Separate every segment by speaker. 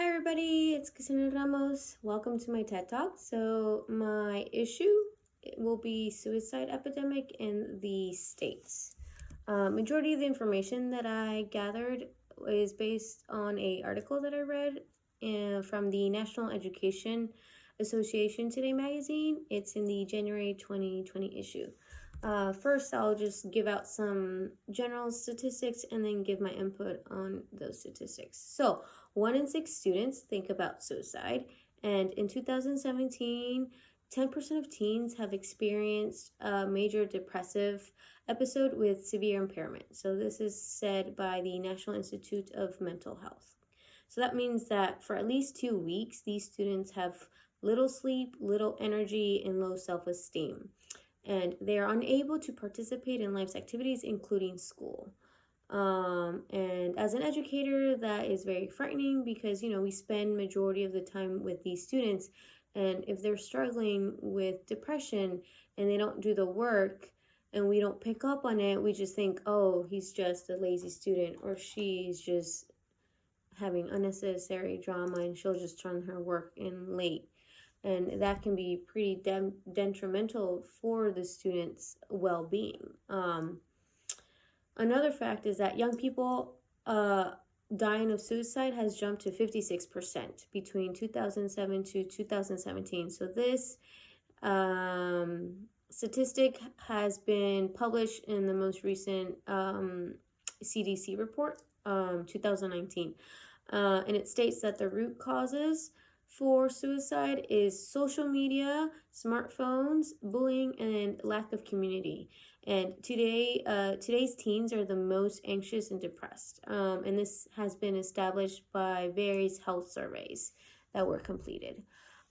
Speaker 1: Hi everybody, it's Cassandra Ramos. Welcome to my TED Talk. So my issue will be suicide epidemic in the States. Majority of the information that I gathered is based on an article that I read from the National Education Association Today magazine. It's in the January 2020 issue. First, I'll just give out some general statistics and then give my input on those statistics. So, 1 in 6 students think about suicide, and in 2017, 10% of teens have experienced a major depressive episode with severe impairment. So, this is said by the National Institute of Mental Health. So, that means that for at least 2 weeks, these students have little sleep, little energy, and low self esteem, and they are unable to participate in life's activities, including school. And as an educator, that is very frightening because, we spend majority of the time with these students, and if they're struggling with depression and they don't do the work and we don't pick up on it, we just think, oh, he's just a lazy student, or she's just having unnecessary drama and she'll just turn her work in late. And that can be pretty detrimental for the students' well-being. Another fact is that young people dying of suicide has jumped to 56% between 2007 to 2017. So this statistic has been published in the most recent CDC report, 2019. And it states that the root causes for suicide is social media, smartphones, bullying, and lack of community. And today's teens are the most anxious and depressed. And this has been established by various health surveys that were completed.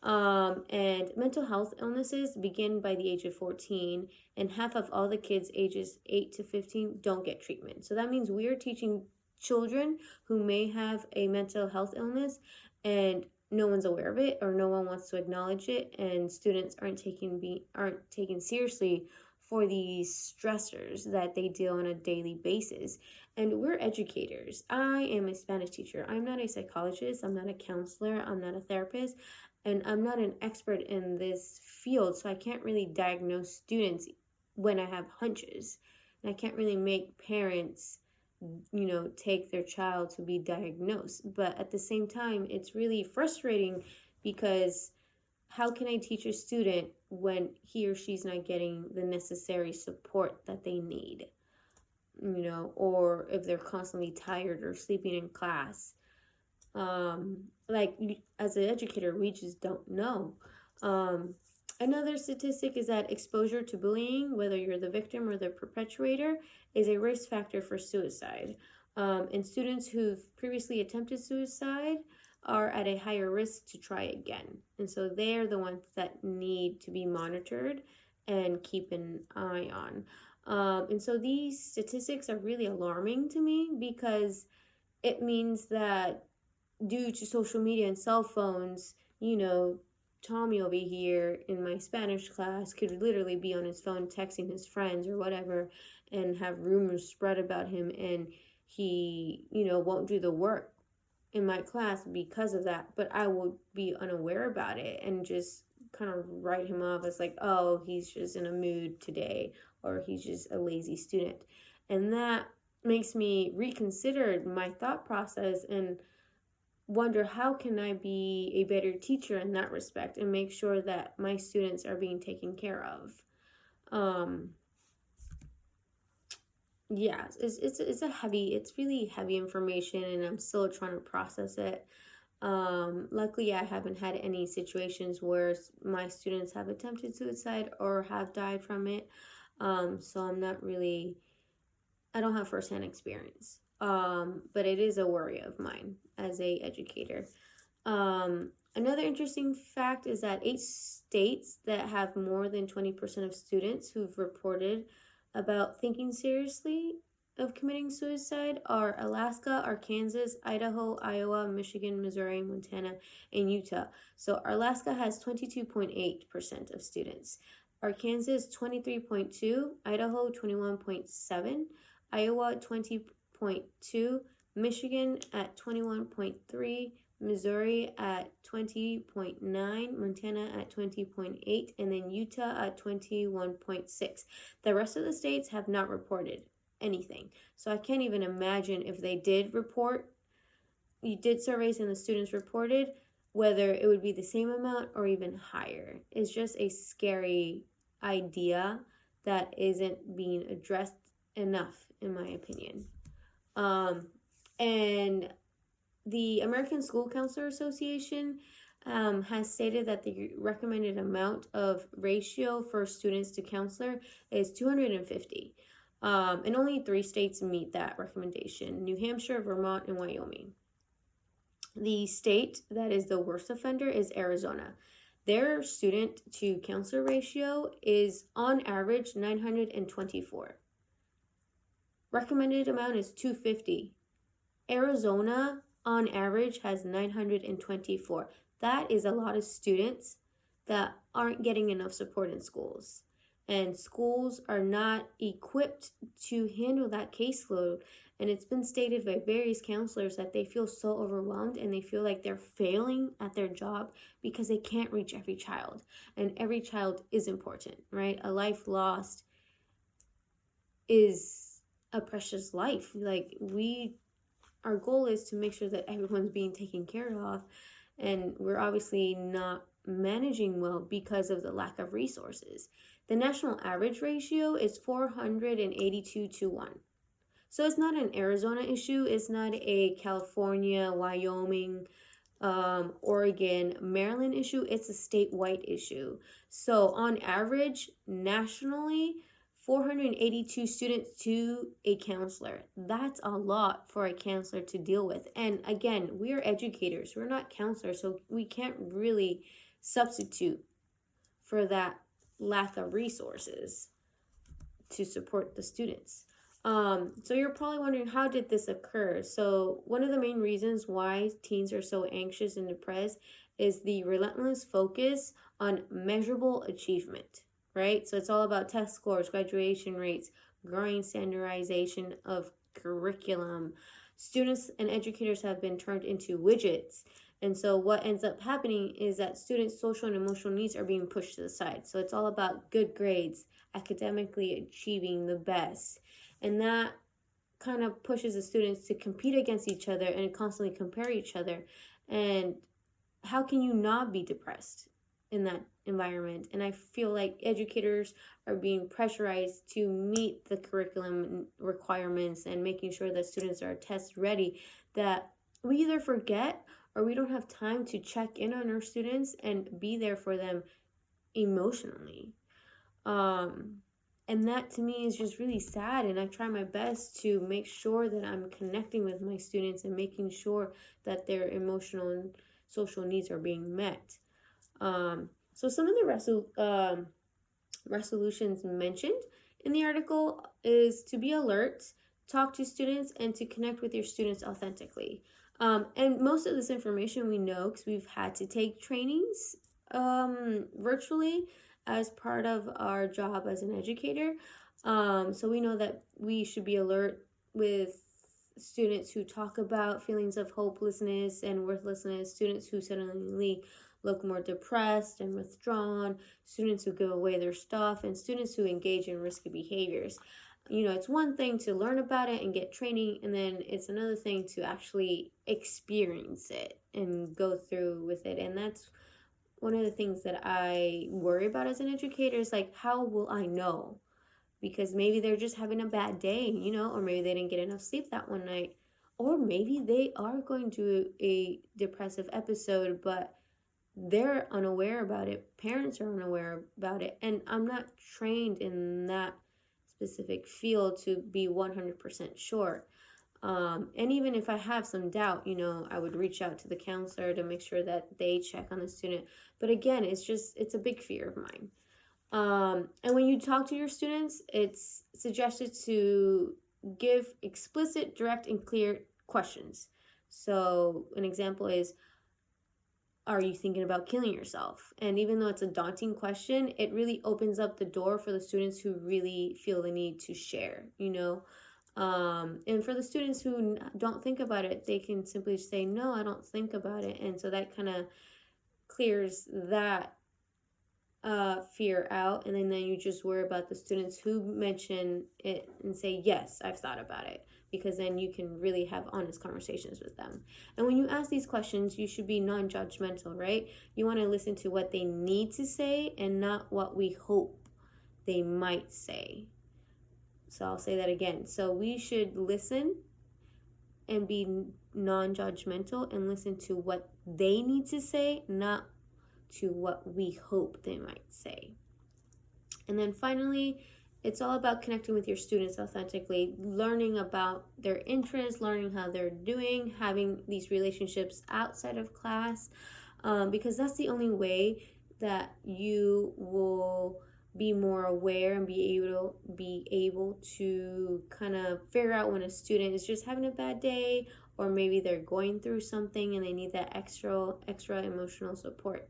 Speaker 1: And mental health illnesses begin by the age of 14, and half of all the kids ages 8 to 15 don't get treatment. So that means we are teaching children who may have a mental health illness and no one's aware of it, or no one wants to acknowledge it, and students aren't taken seriously for these stressors that they deal on a daily basis. And we're educators. I am a Spanish teacher. I'm not a psychologist. I'm not a counselor. I'm not a therapist. And I'm not an expert in this field, so I can't really diagnose students when I have hunches. And I can't really make parents take their child to be diagnosed. But at the same time, it's really frustrating because how can I teach a student when he or she's not getting the necessary support that they need? Or if they're constantly tired or sleeping in class. As an educator, we just don't know. Another statistic is that exposure to bullying, whether you're the victim or the perpetrator, is a risk factor for suicide. And students who've previously attempted suicide are at a higher risk to try again. And so they're the ones that need to be monitored and keep an eye on. And so these statistics are really alarming to me because it means that due to social media and cell phones, Tommy over here in my Spanish class could literally be on his phone texting his friends or whatever and have rumors spread about him, and he, won't do the work in my class because of that. But I will be unaware about it and just kind of write him off as like, oh, he's just in a mood today, or he's just a lazy student. And that makes me reconsider my thought process and wonder, how can I be a better teacher in that respect and make sure that my students are being taken care of. It's really heavy information, and I'm still trying to process it. Luckily, I haven't had any situations where my students have attempted suicide or have died from it. So I don't have firsthand experience. But it is a worry of mine as a educator. Another interesting fact is that 8 states that have more than 20% of students who've reported about thinking seriously of committing suicide are Alaska, Arkansas, Idaho, Iowa, Michigan, Missouri, Montana, and Utah. So Alaska has 22.8% of students. Arkansas 23.2%, Idaho 21.7%, Iowa 20.2%, Michigan at 21.3, Missouri at 20.9, Montana at 20.8, and then Utah at 21.6. The rest of the states have not reported anything. So I can't even imagine if they did report, you did surveys and the students reported, whether it would be the same amount or even higher. It's just a scary idea that isn't being addressed enough, in my opinion. And the American School Counselor Association has stated that the recommended amount of ratio for students to counselor is 250. And only 3 states meet that recommendation: New Hampshire, Vermont, and Wyoming. The state that is the worst offender is Arizona. Their student to counselor ratio is on average 924. Recommended amount is 250. Arizona on average has 924. That is a lot of students that aren't getting enough support in schools. And schools are not equipped to handle that caseload. And it's been stated by various counselors that they feel so overwhelmed and they feel like they're failing at their job because they can't reach every child. And every child is important, right? A life lost is a precious life. Our goal is to make sure that everyone's being taken care of, and we're obviously not managing well because of the lack of resources. The national average ratio is 482 to 1. So it's not an Arizona issue. It's not a California, Wyoming, Oregon, Maryland issue. It's a statewide issue. So on average, nationally, 482 students to a counselor. That's a lot for a counselor to deal with. And again, we are educators. We're not counselors, so we can't really substitute for that lack of resources to support the students. So you're probably wondering, how did this occur? So one of the main reasons why teens are so anxious and depressed is the relentless focus on measurable achievement, right? So it's all about test scores, graduation rates, growing standardization of curriculum. Students and educators have been turned into widgets. And so what ends up happening is that students' social and emotional needs are being pushed to the side. So it's all about good grades, academically achieving the best. And that kind of pushes the students to compete against each other and constantly compare each other. And how can you not be depressed in that environment? And I feel like educators are being pressurized to meet the curriculum requirements and making sure that students are test ready, that we either forget or we don't have time to check in on our students and be there for them emotionally. And that to me is just really sad, and I try my best to make sure that I'm connecting with my students and making sure that their emotional and social needs are being met. So some of the resolutions mentioned in the article is to be alert, talk to students, and to connect with your students authentically. And most of this information we know because we've had to take trainings virtually as part of our job as an educator. So we know that we should be alert with students who talk about feelings of hopelessness and worthlessness, students who suddenly look more depressed and withdrawn, students who give away their stuff, and students who engage in risky behaviors. You know, it's one thing to learn about it and get training, and then it's another thing to actually experience it and go through with it. And that's one of the things that I worry about as an educator is like, how will I know? Because maybe they're just having a bad day, you know, or maybe they didn't get enough sleep that one night, or maybe they are going through a depressive episode, but they're unaware about it. Parents are unaware about it. And I'm not trained in that specific field to be 100% sure. And even if I have some doubt, you know, I would reach out to the counselor to make sure that they check on the student. But again, it's a big fear of mine. And when you talk to your students, it's suggested to give explicit, direct, and clear questions. So an example is, are you thinking about killing yourself? And even though it's a daunting question, it really opens up the door for the students who really feel the need to share, you know. And for the students who don't think about it, they can simply say, no, I don't think about it. And so that kind of clears that fear out. And then you just worry about the students who mention it and say, yes, I've thought about it, because then you can really have honest conversations with them. And when you ask these questions, you should be non-judgmental, right? You want to listen to what they need to say and not what we hope they might say. So I'll say that again. So we should listen and be non-judgmental and listen to what they need to say, not to what we hope they might say. And then finally, it's all about connecting with your students authentically, learning about their interests, learning how they're doing, having these relationships outside of class, because that's the only way that you will be more aware and be able to kind of figure out when a student is just having a bad day, or maybe they're going through something and they need that extra emotional support.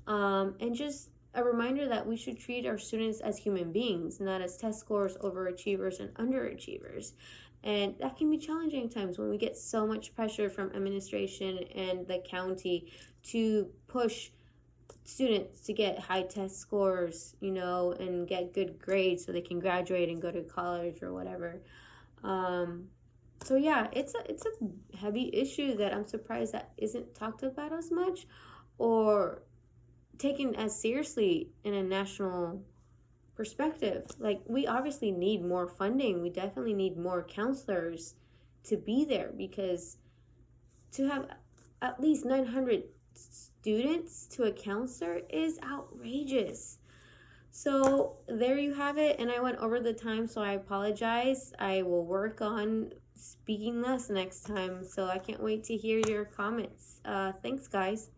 Speaker 1: And just a reminder that we should treat our students as human beings, not as test scores, overachievers, and underachievers. And that can be challenging at times when we get so much pressure from administration and the county to push students to get high test scores, and get good grades so they can graduate and go to college or whatever. So yeah, it's a heavy issue that I'm surprised that isn't talked about as much or taken as seriously in a national perspective. Like, we obviously need more funding. We definitely need more counselors to be there, because to have at least 900 students to a counselor is outrageous. So there you have it. And I went over the time, so I apologize. I will work on speaking less next time. So I can't wait to hear your comments. Thanks, guys.